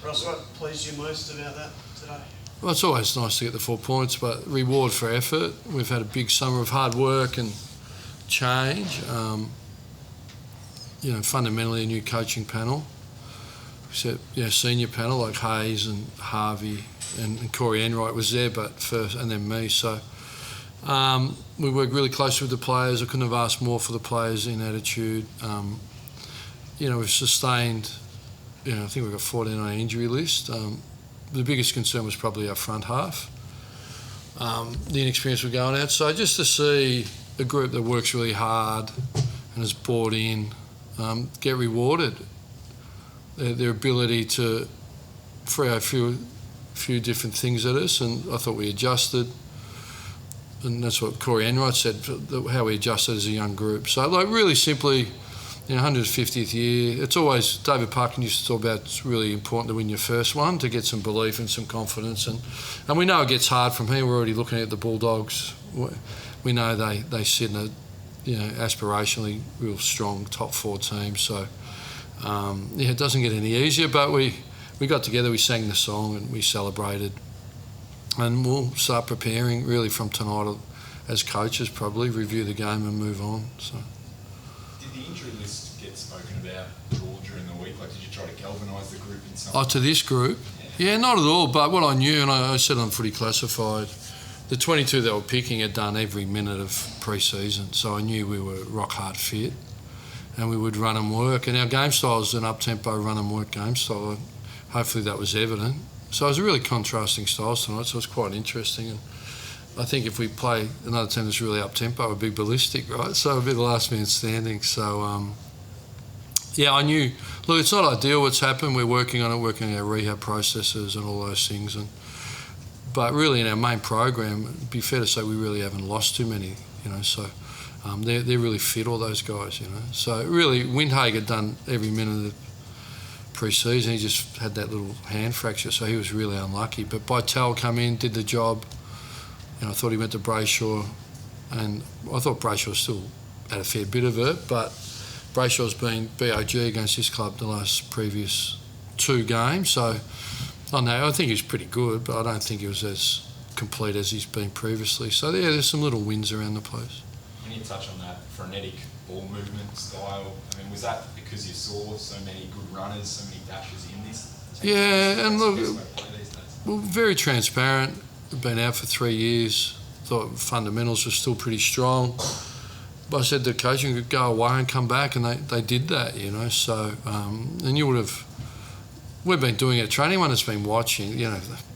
Ross, what pleased you most about that today? Well, it's always nice to get the 4 points, but reward for effort. We've had a big summer of hard work and change. Fundamentally a new coaching panel. Senior panel like Hayes and Harvey and Corey Enright was there, but first, and then me. So we worked really closely with the players. I couldn't have asked more for the players in attitude. We've sustained. I think we've got 14 on our injury list. The biggest concern was probably our front half. The inexperience we're going at. So just to see a group that works really hard and has bought in, get rewarded. Their ability to throw a few different things at us, and I thought we adjusted. And that's what Corey Enright said, how we adjusted as a young group. So really simply, 150th year, it's always, David Parkin used to talk about it's really important to win your first one to get some belief and some confidence. And we know it gets hard from here. We're already looking at the Bulldogs. We know they sit in a, aspirationally real strong top 4 team. So, it doesn't get any easier, but we got together, we sang the song and we celebrated. And we'll start preparing really from tonight as coaches, probably review the game and move on. So. Did the injury list get spoken about at all during the week? Did you try to galvanise the group in some way? To this group? Yeah, not at all. But what I knew, and I said on Footy Classified, the 22 they were picking had done every minute of pre-season. So I knew we were rock hard fit and we would run and work. And our game style is an up-tempo run and work game style. Hopefully that was evident. So it was a really contrasting styles tonight, so it was quite interesting. And I think if we play another team that's really up-tempo, it would be ballistic, right? So it'd be the last man standing. So, I knew, look, it's not ideal what's happened. We're working on it, working on our rehab processes and all those things. But really in our main program, it'd be fair to say we really haven't lost too many, so they're really fit, all those guys, So really, Windhager had done every minute of pre-season. He just had that little hand fracture, so he was really unlucky. But Bytel come in, did the job. I thought he went to Brayshaw, and I thought Brayshaw still had a fair bit of it, but Brayshaw's been BOG against this club the last previous 2 games, so I think he's pretty good, but I don't think he was as complete as he's been previously. So there's some little wins around the place. When you touch on that frenetic ball movement style, was that because you saw so many good runners, so many dashes in this? Yeah, and look, we're very transparent. We've been out for 3 years. Thought fundamentals were still pretty strong. But I said the coaching could go away and come back, and they did that, So, and you would have. We've been doing it. Anyone that's been watching,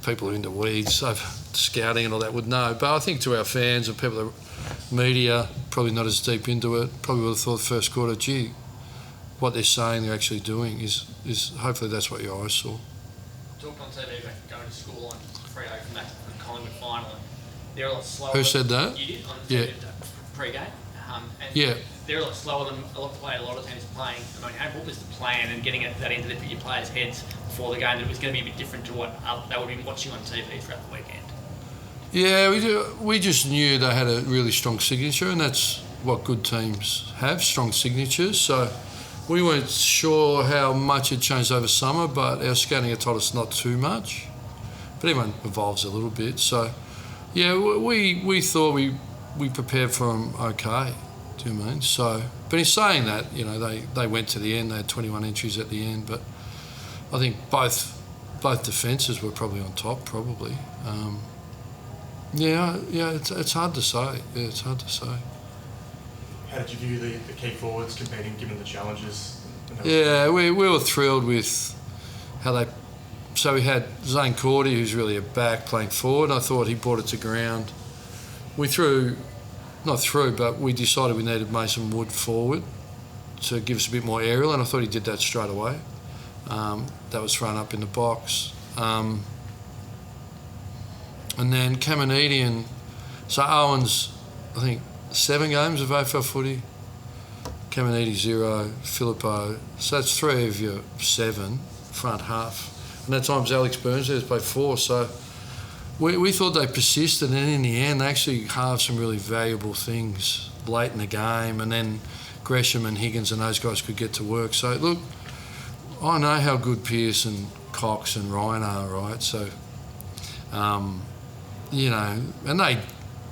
people who are into weeds, so scouting and all that would know. But I think to our fans and people that media, probably not as deep into it, probably would have thought the first quarter, gee, what they're saying they're actually doing is hopefully that's what your eyes saw. Talked on TV about going to school on Freo from that Collingwood final, and they're a lot slower. Who said that? You did on TV pre-game. Yeah. They're a lot slower than a lot of teams are playing. What was the plan and getting that into your players' heads before the game that it was going to be a bit different to what they would have been watching on TV throughout the weekend? Yeah, we just knew they had a really strong signature, and that's what good teams have, strong signatures. So we weren't sure how much it changed over summer, but our scouting had told us not too much. But everyone evolves a little bit. So, yeah, we thought we prepared for them okay. Do you know what I mean? So, but in saying that, they went to the end. They had 21 entries at the end, but I think both defences were probably on top. Probably. It's hard to say. Yeah, it's hard to say. How did you view the key forwards competing, given the challenges? Yeah, we were thrilled with how they. So we had Zane Cordy, who's really a back, playing forward. I thought he brought it to ground. We we decided we needed Mason Wood forward to give us a bit more aerial, and I thought he did that straight away. That was thrown up in the box. And then Caminiti so Owens, I think 7 games of AFL footy. Caminiti 0, Filippo. So that's 3 of your 7 front half. And at times Alex Burns has played 4. So we thought they persisted, and in the end they actually halved some really valuable things late in the game, and then Gresham and Higgins and those guys could get to work. So look, I know how good Pearce and Cox and Ryan are, right? So, you know, and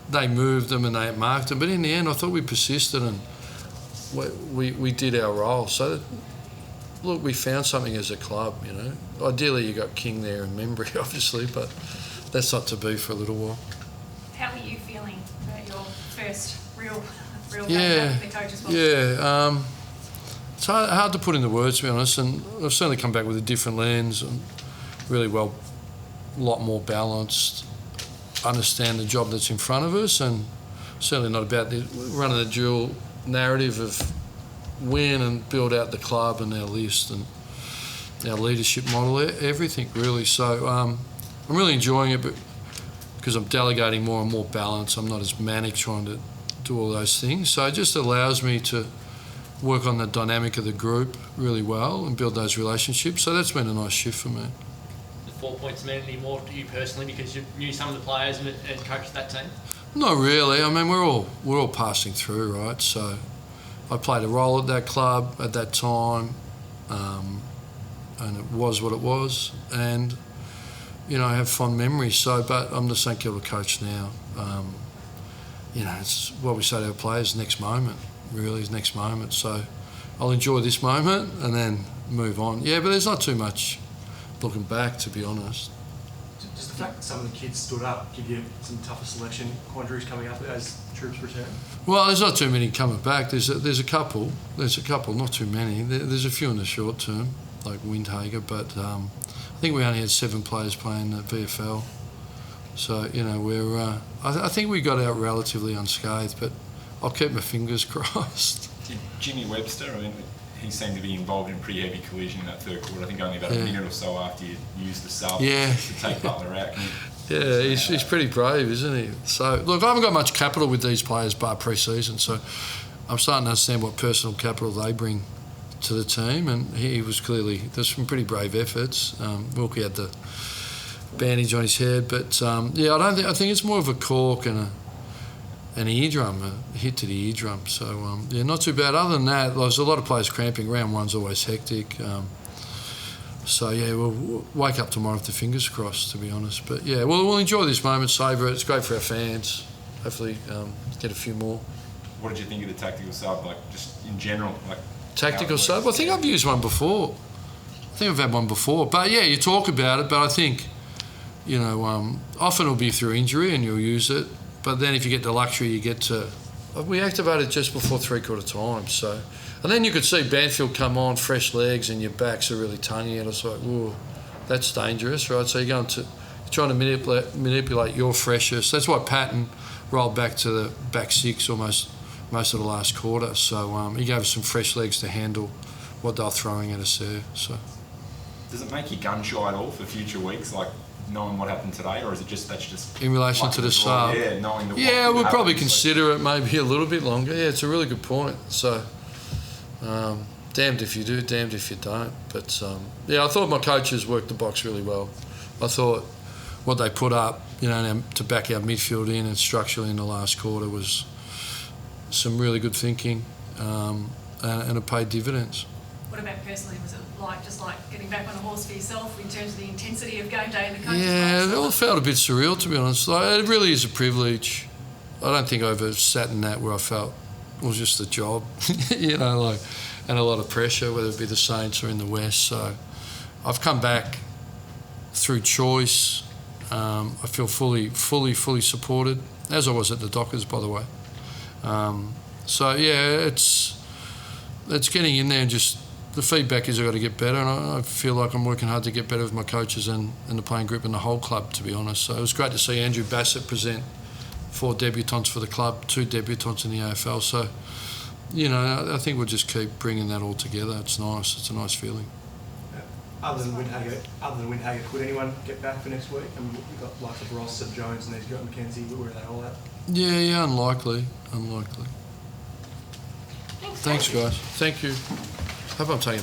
they moved them and they marked them, but in the end, I thought we persisted and we did our role. So, look, we found something as a club, you know. Ideally, you got King there in memory, obviously, but that's not to be for a little while. How are you feeling about your first real Yeah, game in the coach's box? yeah. It's hard to put into words, to be honest, and I've certainly come back with a different lens and really a lot more balanced, understand the job that's in front of us, and certainly not about running the dual narrative of win and build out the club and our list and our leadership model, everything really. So I'm really enjoying it, but because I'm delegating more and more balance, I'm not as manic trying to do all those things. So it just allows me to work on the dynamic of the group really well and build those relationships. So that's been a nice shift for me. The 4 points mean any more to you personally because you knew some of the players and coached that team? Not really. I mean, we're all passing through, right? So I played a role at that club at that time, and it was what it was. And you know, I have fond memories. So, but I'm the St Kilda coach now. You know, it's what we say to our players: next moment, really, is next moment. So I'll enjoy this moment and then move on. Yeah, but there's not too much looking back, to be honest. Just the fact that some of the kids stood up give you some tougher selection quandaries coming up as troops return? Well, there's not too many coming back. There's a couple, not too many. There's a few in the short term, like Windhager, but I think we only had 7 players playing the VFL. So, you know, I think we got out relatively unscathed, but I'll keep my fingers crossed. Did Jimmy Webster, I mean, he seemed to be involved in a pretty heavy collision in that third quarter. I think only about a minute or so after you used the sub to take Butler out. Yeah, he's pretty brave, isn't he? So, look, I haven't got much capital with these players bar pre-season, so I'm starting to understand what personal capital they bring to the team, and he was clearly, there's some pretty brave efforts. Wilkie had the bandage on his head, but yeah, I think it's more of a cork and an eardrum, a hit to the eardrum. So, yeah, not too bad. Other than that, there's a lot of players cramping. Round one's always hectic. So, yeah, we'll wake up tomorrow with the fingers crossed, to be honest. But, yeah, we'll enjoy this moment, savour it. It's great for our fans. Hopefully get a few more. What did you think of the tactical sub, like, just in general? Like Tactical sub? I think I've used one before. I think I've had one before. But, yeah, you talk about it, but I think, you know, often it'll be through injury and you'll use it. But then if you get the luxury, you get to... We activated just before three-quarter time, so... And then you could see Banfield come on, fresh legs, and your backs are really tonguing out. It's like, whoa, that's dangerous, right? So you're trying to manipulate your freshest. That's why Patton rolled back to the back six almost most of the last quarter. So he gave us some fresh legs to handle what they're throwing at us there. So, does it make you gun shy at all for future weeks, like knowing what happened today, or is it just in relation to the sub? Yeah, knowing that. Yeah, we'll probably consider it maybe a little bit longer. Yeah, it's a really good point. So. Damned if you do, damned if you don't. But yeah, I thought my coaches worked the box really well. I thought what they put up, you know, to back our midfield in and structurally in the last quarter was some really good thinking, and it paid dividends. What about personally? Was it just like getting back on a horse for yourself in terms of the intensity of game day in the coach's box? Yeah, it all felt a bit surreal, to be honest. Like, it really is a privilege. I don't think I ever sat in that where I felt it was just a job, you know, like, and a lot of pressure, whether it be the Saints or in the West. So I've come back through choice. I feel fully supported, as I was at the Dockers, by the way. So yeah, it's getting in there, and just the feedback is I've got to get better, and I feel like I'm working hard to get better with my coaches and the playing group and the whole club, to be honest. So it was great to see Andrew Bassett present 4 debutants for the club, 2 debutants in the AFL. So, you know, I think we'll just keep bringing that all together. It's nice. It's a nice feeling. Other than Windhager, could anyone get back for next week? I mean, you've got likes of Ross, St Jones, and then you've got McKenzie. Where are they all at? Yeah, unlikely. Thanks, guys. Thank you. Hope I'm taking